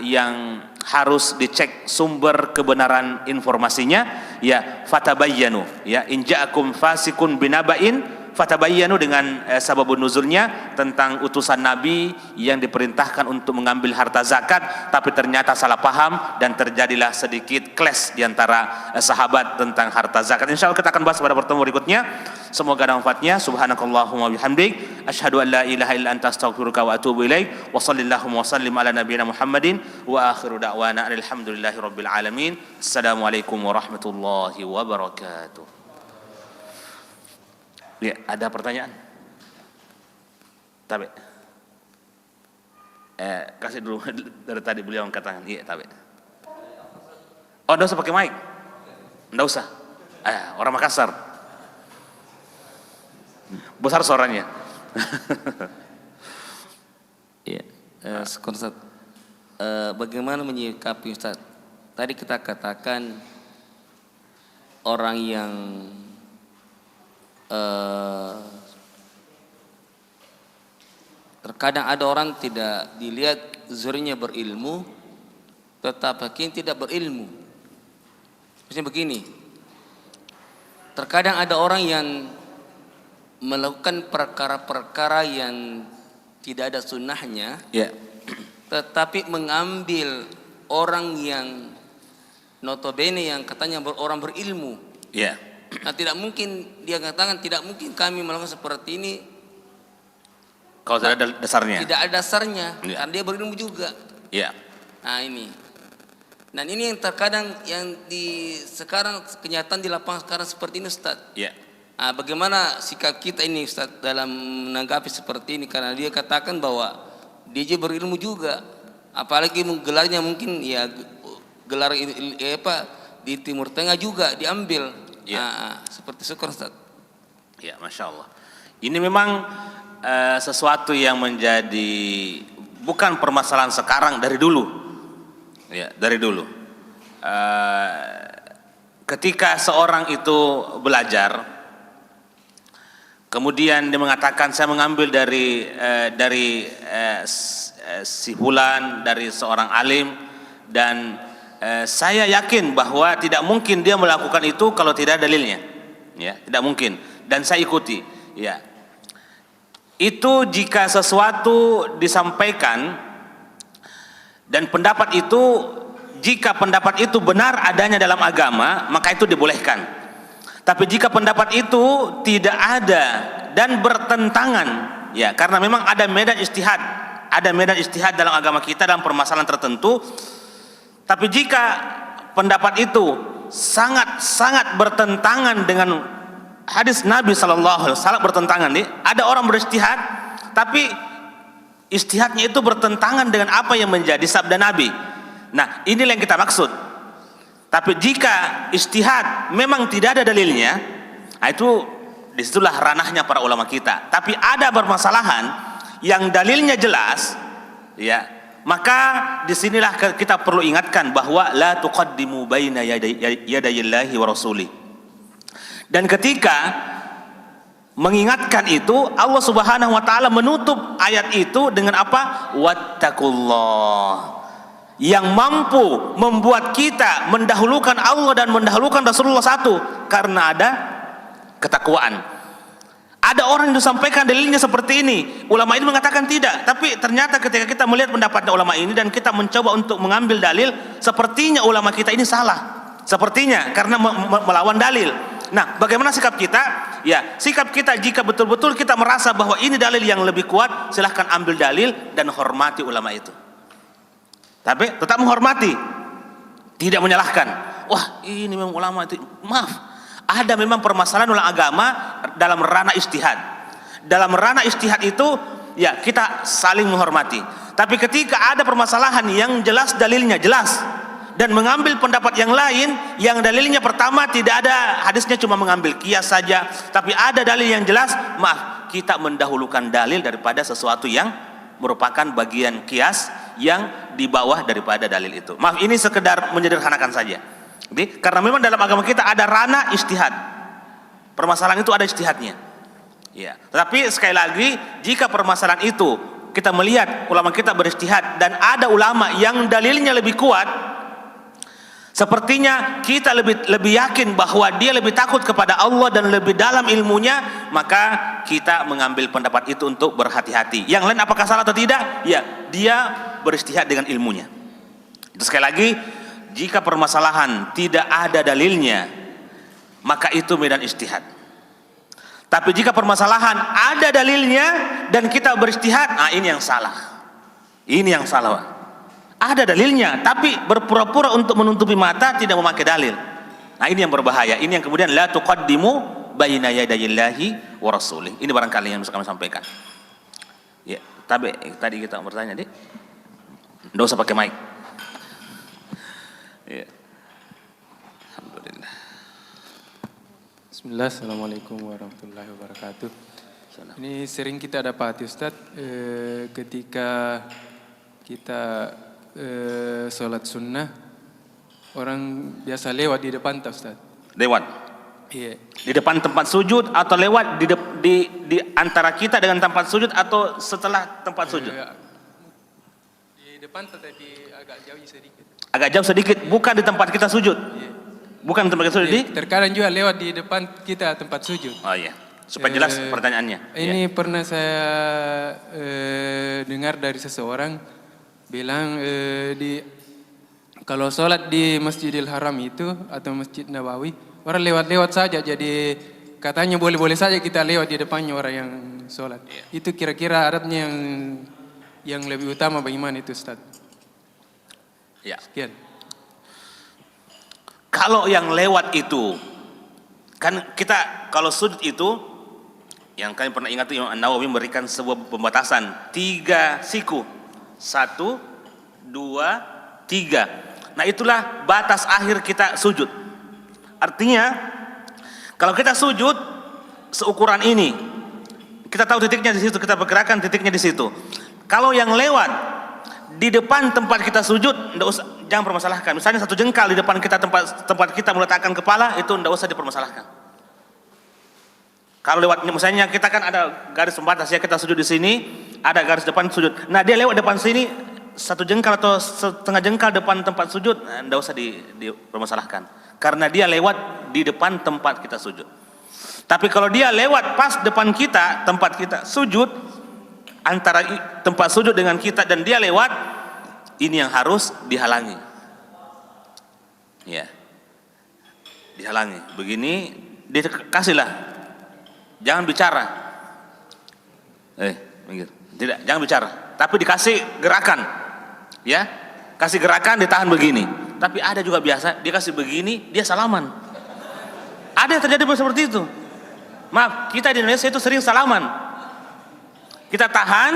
yang harus dicek sumber kebenaran informasinya, ya fatabayyanu, ya in ja'akum fasikun binaba'in fatabayyanu, dengan sababun nuzulnya tentang utusan Nabi yang diperintahkan untuk mengambil harta zakat, tapi ternyata salah paham dan terjadilah sedikit clash di antara sahabat tentang harta zakat. Insyaallah kita akan bahas pada pertemuan berikutnya. Semoga ada manfaatnya. Subhanakallahumma bihamdik, asyhadu an la ilaha illa anta astaghfiruka wa atubu ilaik. Wa sallallahu wa sallim ala nabiyyina Muhammadin wa akhiru da'wana alhamdulillahi rabbil alamin. Assalamualaikum warahmatullahi wabarakatuh. Ya, ada pertanyaan? Tabe. Kasih dulu dari tadi beliau angkat tangan. Iya, tabe. Oh, enggak usah pakai mic. Enggak usah. Orang Makassar. Besar suaranya. Iya. Syukur Ustaz. bagaimana menyikapi Ustaz? Tadi kita katakan orang yang terkadang ada orang tidak dilihat zurinya berilmu, tetapi tidak berilmu. Maksudnya begini, terkadang ada orang yang melakukan perkara-perkara yang tidak ada sunnahnya, tetapi mengambil orang yang notabene yang katanya orang berilmu. Nah, tidak mungkin dia katakan tidak mungkin kami melakukan seperti ini kalau tidak ada dasarnya. Tidak ada dasarnya, karena dia berilmu juga. Nah ini. Dan ini yang terkadang yang di sekarang kenyataan di lapangan sekarang seperti ini, Ustaz. Nah, bagaimana sikap kita ini, Ustaz, dalam menanggapi seperti ini? Karena dia katakan bahwa dia berilmu juga, apalagi gelarnya mungkin ya gelar di Timur Tengah juga diambil. Seperti syukur, Ustaz. Masya Allah. Ini memang sesuatu yang menjadi bukan permasalahan sekarang, dari dulu. Dari dulu. Ketika seorang itu belajar, kemudian dia mengatakan saya mengambil dari si fulan, dari seorang alim, dan saya yakin bahwa tidak mungkin dia melakukan itu kalau tidak ada dalilnya. Tidak mungkin. Dan saya ikuti. Itu jika sesuatu disampaikan dan pendapat itu, jika pendapat itu benar adanya dalam agama, maka itu dibolehkan. Tapi jika pendapat itu tidak ada dan bertentangan, karena memang ada medan ijtihad dalam agama kita dalam permasalahan tertentu. Tapi jika pendapat itu sangat bertentangan dengan hadis Nabi SAW, sangat bertentangan nih. Ada orang berijtihad, tapi ijtihadnya itu bertentangan dengan apa yang menjadi sabda Nabi. Nah, inilah yang kita maksud. Tapi jika ijtihad memang tidak ada dalilnya, itu disitulah ranahnya para ulama kita. Tapi ada permasalahan yang dalilnya jelas, maka disinilah kita perlu ingatkan bahwa la tuqaddimu baina yadayillahi wa rasulih. Dan ketika mengingatkan itu, Allah Subhanahu wa taala menutup ayat itu dengan apa? Wattaqullah. Yang mampu membuat kita mendahulukan Allah dan mendahulukan Rasulullah satu, karena ada ketakwaan. Ada orang yang disampaikan dalilnya seperti ini, ulama ini mengatakan tidak, tapi ternyata ketika kita melihat pendapatnya ulama ini dan kita mencoba untuk mengambil dalil, sepertinya ulama kita ini salah, sepertinya karena melawan dalil. Nah, bagaimana sikap kita? Sikap kita jika betul-betul kita merasa bahwa ini dalil yang lebih kuat, silahkan ambil dalil dan hormati ulama itu. Tapi tetap menghormati, tidak menyalahkan. Wah, ini memang ulama itu. Maaf, ada memang permasalahan ulama agama dalam ranah ijtihad. Dalam ranah ijtihad itu kita saling menghormati. Tapi ketika ada permasalahan yang jelas dalilnya jelas dan mengambil pendapat yang lain yang dalilnya pertama tidak ada hadisnya, cuma mengambil kias saja, tapi ada dalil yang jelas, maaf, kita mendahulukan dalil daripada sesuatu yang merupakan bagian kias yang di bawah daripada dalil itu. Maaf, ini sekedar menyederhanakan saja. Jadi, karena memang dalam agama kita ada ranah ijtihad. Permasalahan itu ada ijtihadnya. Tetapi sekali lagi, jika permasalahan itu kita melihat ulama kita berijtihad dan ada ulama yang dalilnya lebih kuat, sepertinya kita lebih yakin bahwa dia lebih takut kepada Allah dan lebih dalam ilmunya, maka kita mengambil pendapat itu untuk berhati-hati. Yang lain apakah salah atau tidak? Dia berijtihad dengan ilmunya. Itu sekali lagi, jika permasalahan tidak ada dalilnya, maka itu medan ijtihad. Tapi jika permasalahan ada dalilnya dan kita berijtihad, ini yang salah. Ini yang salah, Pak. Ada dalilnya, tapi berpura-pura untuk menutupi mata, tidak memakai dalil. Nah, ini yang berbahaya. Ini yang kemudian la tuqaddimu baina yadayillahi wa rasulih. Ini barangkali yang bisa kami sampaikan. Tapi tadi kita bertanya, Dik. Enggak usah pakai mic. Alhamdulillah. Bismillah, assalamualaikum warahmatullahi wabarakatuh. Ini sering kita dapati, Ustadz, ketika kita sholat sunnah, orang biasa lewat di depan tak Ustaz? Lewat Iya. di depan tempat sujud atau lewat di antara kita dengan tempat sujud atau setelah tempat sujud? Di depan tetapi agak jauh sedikit. Agak jauh sedikit, bukan di tempat kita sujud. Iya. Bukan tempat kita sujud di? Terkadang juga lewat di depan kita tempat sujud. Oh iya, supaya jelas pertanyaannya. Ini pernah saya dengar dari seseorang bilang kalau sholat di Masjidil Haram itu atau Masjid Nabawi, orang lewat-lewat saja, jadi katanya boleh-boleh saja kita lewat di depannya orang yang sholat. Itu kira-kira adabnya yang lebih utama bagaimana itu Ustaz? Ya. Sekian. Kalau yang lewat itu, kan kita kalau sujud itu, yang kalian pernah ingat itu Imam An-Nawawi memberikan sebuah pembatasan 3 siku, 1, 2, 3. Nah itulah batas akhir kita sujud. Artinya kalau kita sujud seukuran ini, kita tahu titiknya di situ, kita pergerakan titiknya di situ. Kalau yang lewat di depan tempat kita sujud, jangan permasalahkan. Misalnya 1 jengkal di depan kita, tempat kita meletakkan kepala, itu tidak usah dipermasalahkan. Kalau lewatnya, misalnya kita kan ada garis pembatas ya, kita sujud di sini, ada garis depan sujud. Nah dia lewat depan sini 1 jengkal atau setengah jengkal depan tempat sujud, tidak usah dipermasalahkan. Karena dia lewat di depan tempat kita sujud. Tapi kalau dia lewat pas depan kita, tempat kita sujud, antara tempat sujud dengan kita dan dia lewat, ini yang harus dihalangi. Ya, dihalangi. Begini, dikasihlah. Jangan bicara. Minggir. Tidak, jangan bicara. Tapi dikasih gerakan. Ya, kasih gerakan, ditahan begini. Tapi ada juga biasa, dia kasih begini, dia salaman. Ada yang terjadi seperti itu. Maaf, kita di Indonesia itu sering salaman. Kita tahan,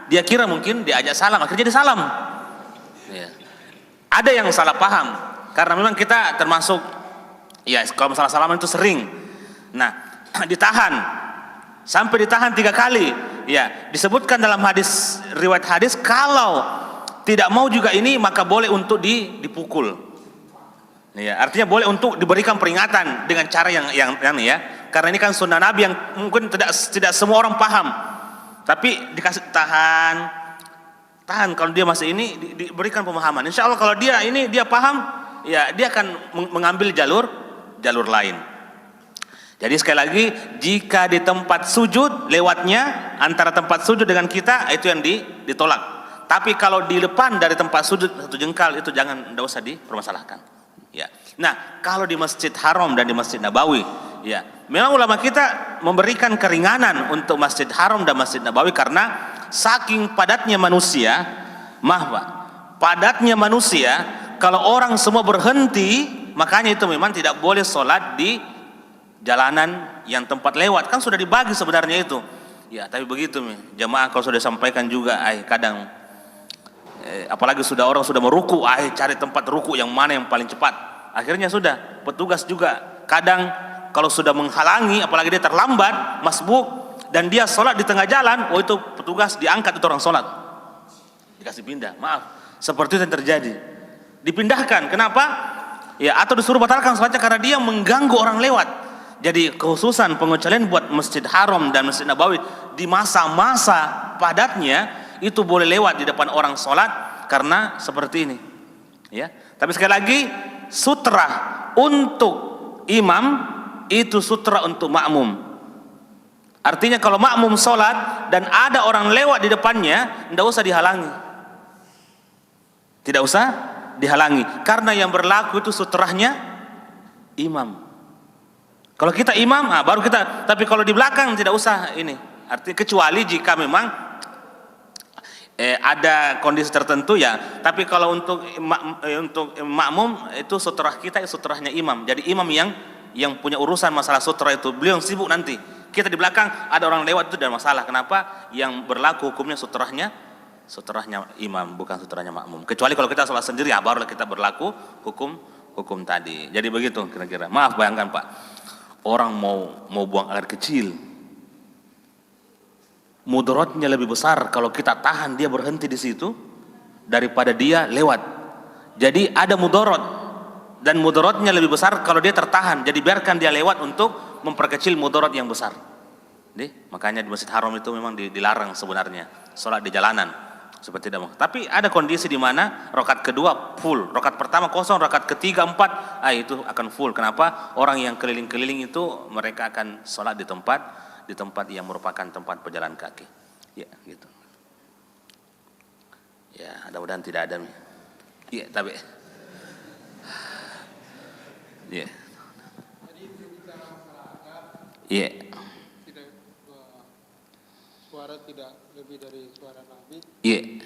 dia kira mungkin diajak salam, akhirnya dia salam. Ya. Ada yang salah paham, karena memang kita termasuk, ya kalau masalah salaman itu sering. Nah, ditahan, sampai ditahan 3 kali. Ya, disebutkan dalam hadis, riwayat hadis, kalau tidak mau juga ini, maka boleh untuk dipukul. Ya, artinya boleh untuk diberikan peringatan dengan cara yang ya. Karena ini kan sunnah Nabi yang mungkin tidak semua orang paham. Tapi dikasih tahan. Kalau dia masih ini diberikan pemahaman. Insya Allah kalau dia paham, ya dia akan mengambil jalur lain. Jadi sekali lagi, jika di tempat sujud lewatnya antara tempat sujud dengan kita, itu yang ditolak. Tapi kalau di depan dari tempat sujud 1 jengkal, itu tidak usah dipermasalahkan. Ya. Nah, kalau di Masjid Haram dan di Masjid Nabawi, ya, memang ulama kita memberikan keringanan untuk Masjid Haram dan Masjid Nabawi karena saking padatnya manusia, padatnya manusia, kalau orang semua berhenti, makanya itu memang tidak boleh sholat di jalanan yang tempat lewat, kan sudah dibagi sebenarnya itu. Ya, tapi begitu jamaah kalau sudah sampaikan juga, kadang apalagi orang sudah meruku, cari tempat ruku yang mana yang paling cepat. Akhirnya sudah, petugas juga kadang kalau sudah menghalangi, apalagi dia terlambat, masbuk, dan dia sholat di tengah jalan, itu petugas diangkat itu orang sholat, dikasih pindah. Maaf, seperti itu yang terjadi. Dipindahkan, kenapa? Ya, atau disuruh batalkan sholatnya karena dia mengganggu orang lewat. Jadi kekhususan pengecualian buat Masjid Haram dan Masjid Nabawi di masa-masa padatnya itu boleh lewat di depan orang sholat karena seperti ini. Ya, tapi sekali lagi, sutra untuk imam itu sutra untuk makmum. Artinya kalau makmum sholat dan ada orang lewat di depannya, tidak usah dihalangi. Tidak usah dihalangi, karena yang berlaku itu sutrahnya imam. Kalau kita imam, baru kita. Tapi kalau di belakang tidak usah ini. Artinya kecuali jika memang ada kondisi tertentu ya. Tapi kalau untuk makmum itu sutrah kita, sutrahnya imam. Jadi imam yang punya urusan masalah sutra itu, beliau yang sibuk nanti. Kita di belakang ada orang lewat itu tidak masalah. Kenapa? Yang berlaku hukumnya sutrahnya imam, bukan sutrahnya makmum. Kecuali kalau kita sholat sendiri, barulah kita berlaku hukum tadi. Jadi begitu kira-kira. Maaf, bayangkan Pak, orang mau buang air kecil, mudaratnya lebih besar kalau kita tahan dia berhenti di situ daripada dia lewat. Jadi ada mudarat, dan mudaratnya lebih besar kalau dia tertahan. Jadi biarkan dia lewat untuk memperkecil mudarat yang besar. Makanya di Masjid Haram itu memang dilarang sebenarnya sholat di jalanan seperti tidak mau. Tapi ada kondisi di mana rakaat kedua full, rakaat pertama kosong, rakaat ketiga 4, itu akan full. Kenapa? Orang yang keliling-keliling itu mereka akan sholat di tempat yang merupakan tempat pejalan kaki. Ya, gitu. Ya, mudah-mudahan tidak ada. Iya, tapi iya. Iya. Suara tidak lebih dari suara Nabi. Iya.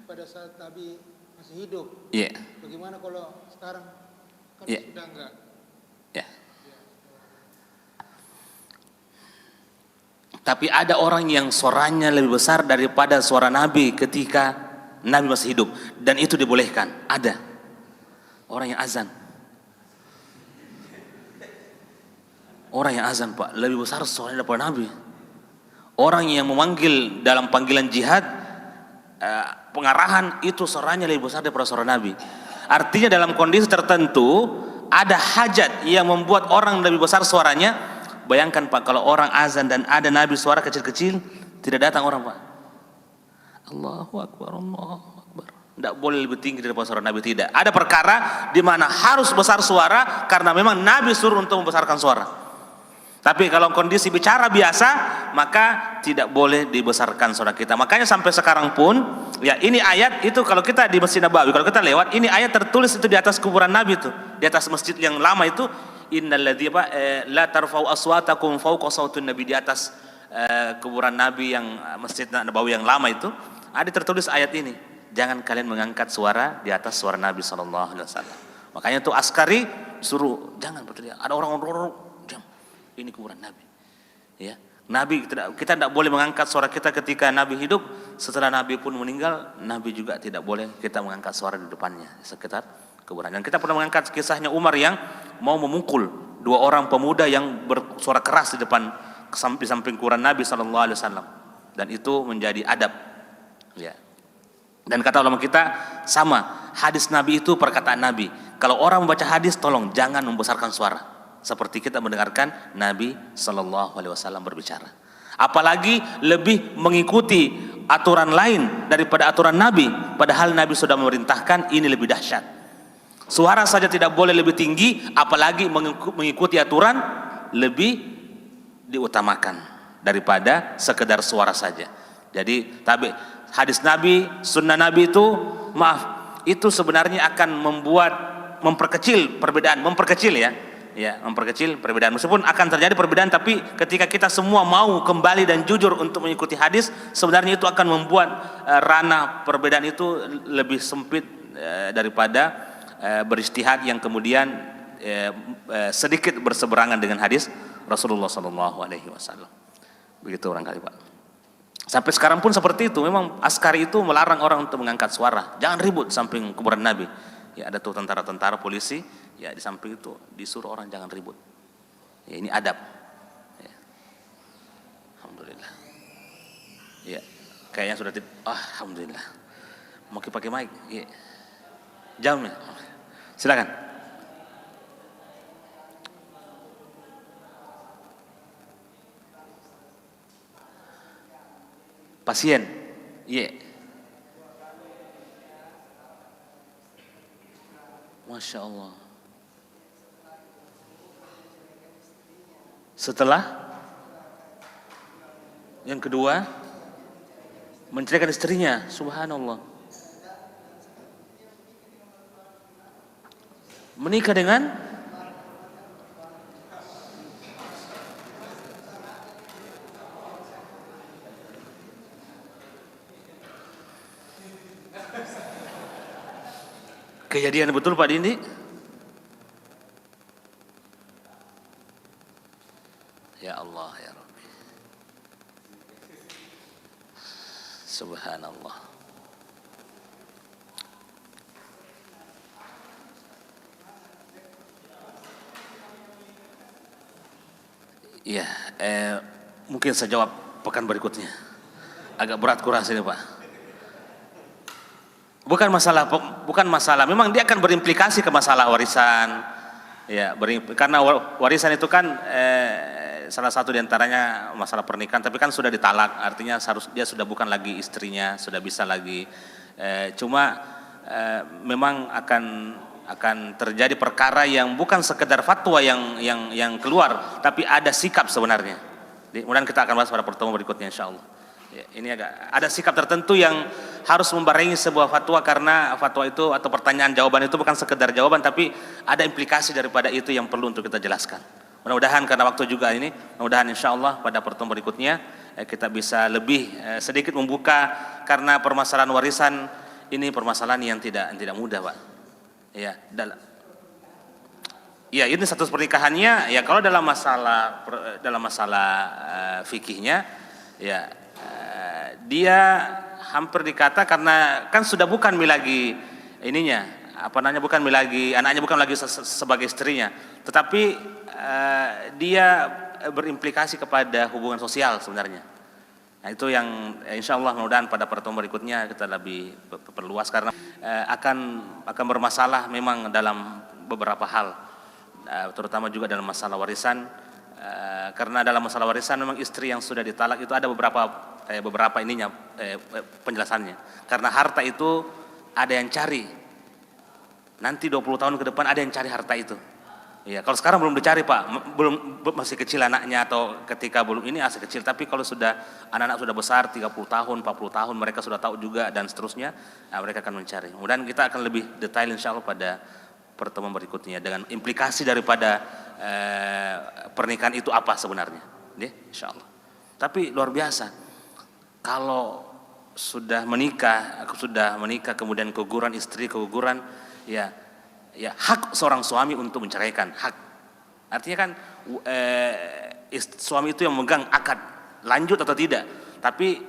Pada saat Nabi masih hidup. Iya. Bagaimana kalau sekarang kan sudah enggak? Ya. Tapi ada orang yang suaranya lebih besar daripada suara Nabi ketika Nabi masih hidup, dan itu dibolehkan. Ada orang yang azan. Orang yang azan, Pak, lebih besar suaranya daripada Nabi. Orang yang memanggil dalam panggilan jihad, pengarahan, itu suaranya lebih besar daripada suara Nabi. Artinya dalam kondisi tertentu ada hajat yang membuat orang lebih besar suaranya. Bayangkan, Pak, kalau orang azan dan ada Nabi suara kecil-kecil, tidak datang orang, Pak. Allahu Akbar, Allahu Akbar. Tidak boleh lebih tinggi daripada suara Nabi, tidak. Ada perkara di mana harus besar suara karena memang Nabi suruh untuk membesarkan suara. Tapi kalau kondisi bicara biasa, maka tidak boleh dibesarkan suara kita. Makanya sampai sekarang pun, ya ini ayat itu kalau kita di Masjid Nabawi, kalau kita lewat, ini ayat tertulis itu di atas kuburan Nabi itu, di atas masjid yang lama itu, innalladzi la tarfa'u aswatakum fawqa sautun nabi, di atas kuburan Nabi yang Masjid Nabawi yang lama itu, ada tertulis ayat ini, jangan kalian mengangkat suara di atas suara Nabi SAW. Makanya tuh askari suruh jangan berteriak. Ada orang-orang diam. Ini kuburan Nabi. Ya, Nabi kita tidak boleh mengangkat suara kita ketika Nabi hidup. Setelah Nabi pun meninggal, Nabi juga tidak boleh kita mengangkat suara di depannya sekitar kuburan. Dan kita pernah mengangkat kisahnya Umar yang mau memukul 2 orang pemuda yang bersuara keras di depan, di samping kuburan Nabi SAW. Dan itu menjadi adab. Ya. Dan kata ulama kita sama, hadis Nabi itu perkataan Nabi. Kalau orang membaca hadis, tolong jangan membesarkan suara. Seperti kita mendengarkan Nabi SAW berbicara. Apalagi lebih mengikuti aturan lain daripada aturan Nabi. Padahal Nabi sudah memerintahkan, ini lebih dahsyat. Suara saja tidak boleh lebih tinggi, apalagi mengikuti aturan lebih diutamakan daripada sekedar suara saja. Jadi hadis Nabi, sunnah Nabi itu, itu sebenarnya akan memperkecil perbedaan, memperkecil perbedaan. Meskipun akan terjadi perbedaan, tapi ketika kita semua mau kembali dan jujur untuk mengikuti hadis, sebenarnya itu akan membuat ranah perbedaan itu lebih sempit daripada beristihad yang kemudian sedikit berseberangan dengan hadis Rasulullah SAW. Begitu barangkali, Pak. Sampai sekarang pun seperti itu. Memang askari itu melarang orang untuk mengangkat suara. Jangan ribut samping kuburan Nabi. Ya, ada tuh tentara-tentara, polisi, ya di samping itu disuruh orang jangan ribut. Ya, ini adab. Ya. Alhamdulillah. Ya, kayaknya sudah alhamdulillah. Mau pakai mic? Ya. Jamnya. Silakan. Pasien. Iya. Masya Allah. Setelah yang kedua menceraikan istrinya, subhanallah. Menikah dengan kejadian betul, Pak Dindi? Ya Allah, ya Rabbi. Subhanallah. Ya, mungkin saya jawab pekan berikutnya. Agak berat kurasa ini, Pak. bukan masalah. Memang dia akan berimplikasi ke masalah warisan. Ya, karena warisan itu kan salah satu diantaranya masalah pernikahan. Tapi kan sudah ditalak, artinya dia sudah bukan lagi istrinya, sudah bisa lagi. Cuma memang akan terjadi perkara yang bukan sekedar fatwa yang keluar, tapi ada sikap sebenarnya. Kemudian kita akan bahas pada pertemuan berikutnya, insyaallah. Ya, ini ada sikap tertentu yang harus membarengi sebuah fatwa, karena fatwa itu atau pertanyaan jawaban itu bukan sekedar jawaban, tapi ada implikasi daripada itu yang perlu untuk kita jelaskan. Mudah-mudahan karena waktu juga ini, mudah-mudahan insyaallah pada pertemuan berikutnya kita bisa lebih sedikit membuka, karena permasalahan warisan ini permasalahan yang tidak mudah, Pak. Ya, ya ini status pernikahannya ya, kalau dalam masalah fikihnya ya dia hampir dikata, karena kan sudah bukan lagi ininya, bukan lagi anaknya, bukan lagi sebagai istrinya, tetapi dia berimplikasi kepada hubungan sosial sebenarnya. Nah, itu yang insyaallah mudah-mudahan pada pertemuan berikutnya kita lebih perluas, karena akan bermasalah memang dalam beberapa hal, terutama juga dalam masalah warisan. Karena dalam masalah warisan memang istri yang sudah ditalak itu ada beberapa ininya penjelasannya. Karena harta itu ada yang cari. Nanti 20 tahun ke depan ada yang cari harta itu. Ya, kalau sekarang belum dicari, Pak, masih kecil anaknya, atau ketika belum ini masih kecil, tapi kalau sudah anak-anak sudah besar 30 tahun, 40 tahun, mereka sudah tahu juga dan seterusnya, mereka akan mencari. Kemudian kita akan lebih detail insyaallah pada pertemuan berikutnya dengan implikasi daripada pernikahan itu apa sebenarnya, insyaallah. Tapi luar biasa kalau sudah menikah kemudian keguguran istri, ya hak seorang suami untuk menceraikan, hak. Artinya kan suami itu yang memegang akad lanjut atau tidak. Tapi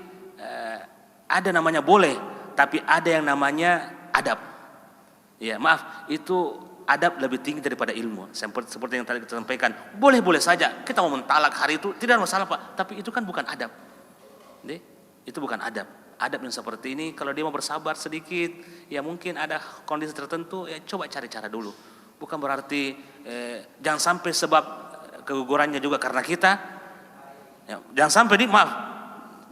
ada namanya boleh, tapi ada yang namanya adab. Ya, maaf, itu adab lebih tinggi daripada ilmu. Seperti yang tadi kita sampaikan, boleh-boleh saja kita mau mentalak hari itu, tidak ada masalah, Pak. Tapi itu kan bukan adab. Itu bukan adab. Adab yang seperti ini, kalau dia mau bersabar sedikit, ya mungkin ada kondisi tertentu, ya coba cari cara dulu. Bukan berarti jangan sampai sebab kegugurannya juga karena kita. Ya, jangan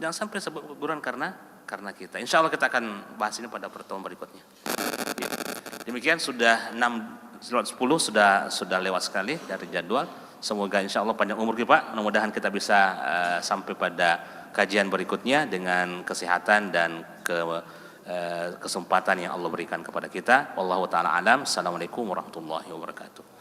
sampai sebab keguguran karena kita. Insya Allah kita akan bahas ini pada pertemuan berikutnya. Ya. Demikian sudah 6:10 sudah lewat sekali dari jadwal. Semoga insya Allah panjang umur kita, Pak. Mudah-mudahan kita bisa sampai pada kajian berikutnya dengan kesehatan dan kesempatan yang Allah berikan kepada kita. Wallahu taala alam. Assalamualaikum warahmatullahi wabarakatuh.